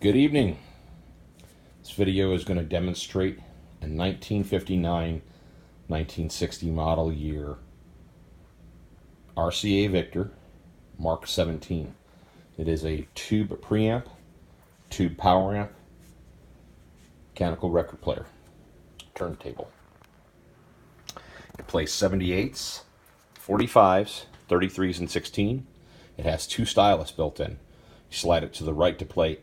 Good evening. This video is going to demonstrate a 1959-1960 model year RCA Victor Mark 17. It is a tube preamp, tube power amp, mechanical record player, turntable. It plays 78s, 45s, 33s, and 16. It has two stylus built in. You slide it to the right to play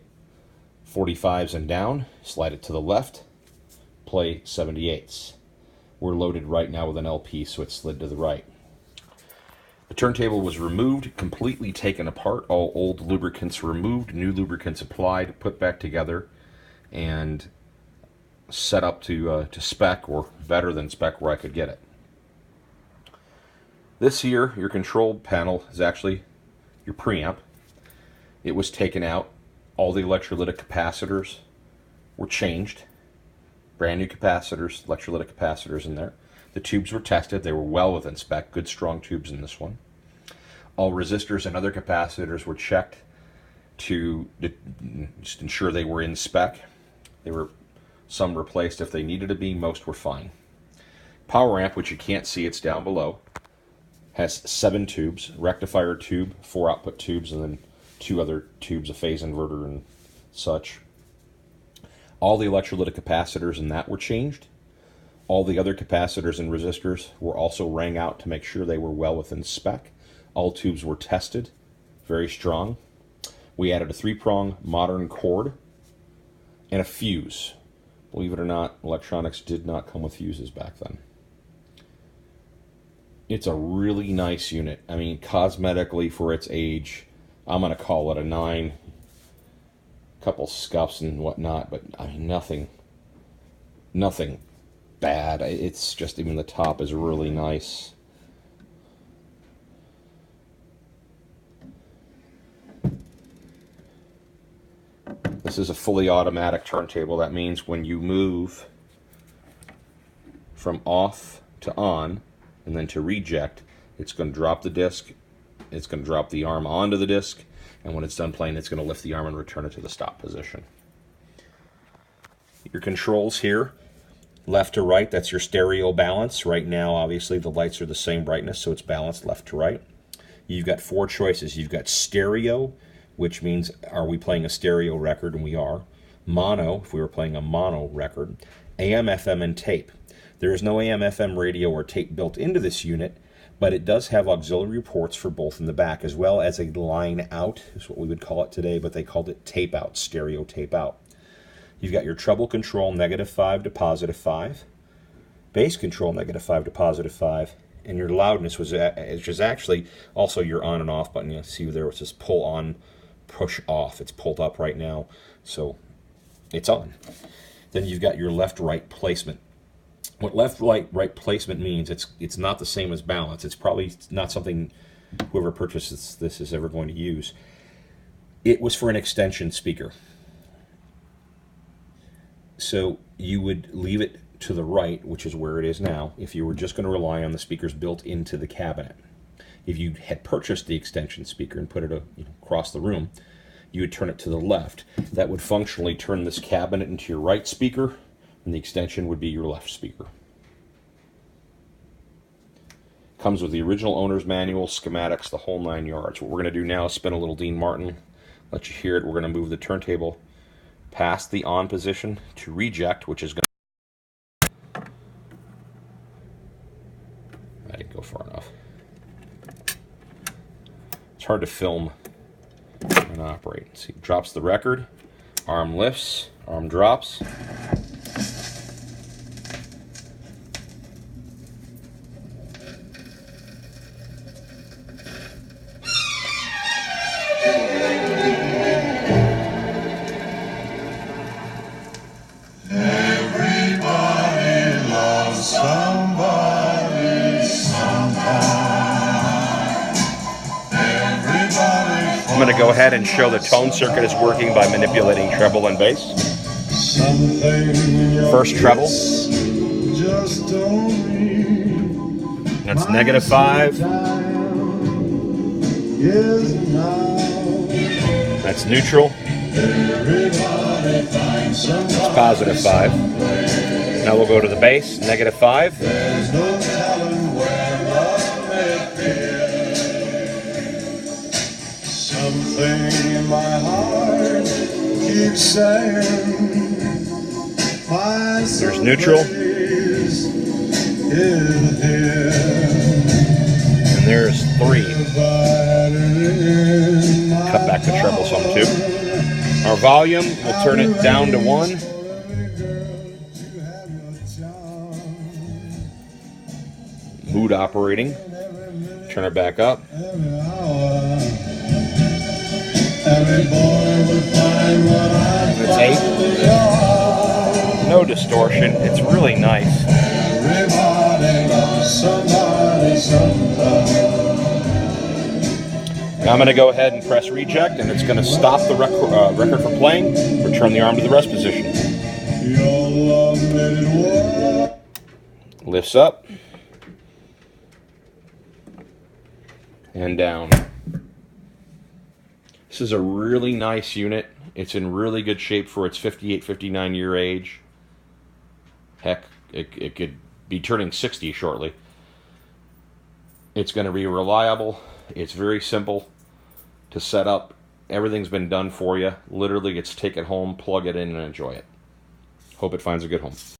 45s and down, slide it to the left, play 78s. We're loaded right now with an LP, so it's slid to the right. The turntable was removed, completely taken apart, all old lubricants removed, new lubricants applied, put back together, and set up to spec, or better than spec where I could get it. This here, your control panel is actually your preamp. It was taken out. All the electrolytic capacitors were changed. Brand new capacitors, electrolytic capacitors in there. The tubes were tested. They were well within spec. Good strong tubes in this one. All resistors and other capacitors were checked to just ensure they were in spec. They were some replaced if they needed to be. Most were fine. Power amp, which you can't see, it's down below, has 7 tubes. Rectifier tube, 4 output tubes, and then 2 other tubes, a phase inverter and such. All the electrolytic capacitors in that were changed. All the other capacitors and resistors were also rang out to make sure they were well within spec. All tubes were tested, very strong. We added a 3-prong modern cord and a fuse. Believe it or not, electronics did not come with fuses back then. It's a really nice unit. I mean, cosmetically for its age, I'm going to call it a 9. Couple scuffs and whatnot, but I mean, nothing bad. It's just, even the top is really nice. This is a fully automatic turntable. That means when you move from off to on and then to reject, it's going to drop the disc. It's going to drop the arm onto the disc, and when it's done playing, it's going to lift the arm and return it to the stop position. Your controls here, left to right, that's your stereo balance. Right now, obviously, the lights are the same brightness, so it's balanced left to right. You've got 4 choices. You've got stereo, which means, are we playing a stereo record? And we are. Mono, if we were playing a mono record. AM, FM, and tape. There is no AM, FM radio or tape built into this unit, but it does have auxiliary ports for both in the back, as well as a line out, is what we would call it today, but they called it tape out, stereo tape out. You've got your treble control, -5 to +5, bass control, -5 to +5, and your loudness, which is actually also your on and off button. You see there, it says pull on, push off. It's pulled up right now, so it's on. Then you've got your left-right placement. What left-right placement means, it's not the same as balance. It's probably not something whoever purchases this is ever going to use. It was for an extension speaker. So you would leave it to the right, which is where it is now, if you were just going to rely on the speakers built into the cabinet. If you had purchased the extension speaker and put it across the room, you would turn it to the left. That would functionally turn this cabinet into your right speaker, and the extension would be your left speaker. Comes with the original owner's manual, schematics, the whole 9 yards. What we're going to do now is spin a little Dean Martin, let you hear it. We're going to move the turntable past the on position to reject, which is going to... I didn't go far enough. It's hard to film and operate. See, drops the record, arm lifts, arm drops. I'm going to go ahead and show the tone circuit is working by manipulating treble and bass. First treble. That's -5. That's neutral. It's positive 5. Now we'll go to the bass, negative 5. Something in my heart keeps saying there's neutral. And there's 3. Cut back the treble some too. Our volume, we'll turn it down to 1. Mood operating. Turn it back up. It's 8. No distortion. It's really nice. Now I'm going to go ahead and press reject, and it's going to stop the record from playing. Return the arm to the rest position. Lifts up and down. This is a really nice unit. It's in really good shape for its 58, 59 year age. Heck, it could be turning 60 shortly. It's going to be reliable. It's very simple to set up. Everything's been done for you. Literally, it's take it home, plug it in, and enjoy it. Hope it finds a good home.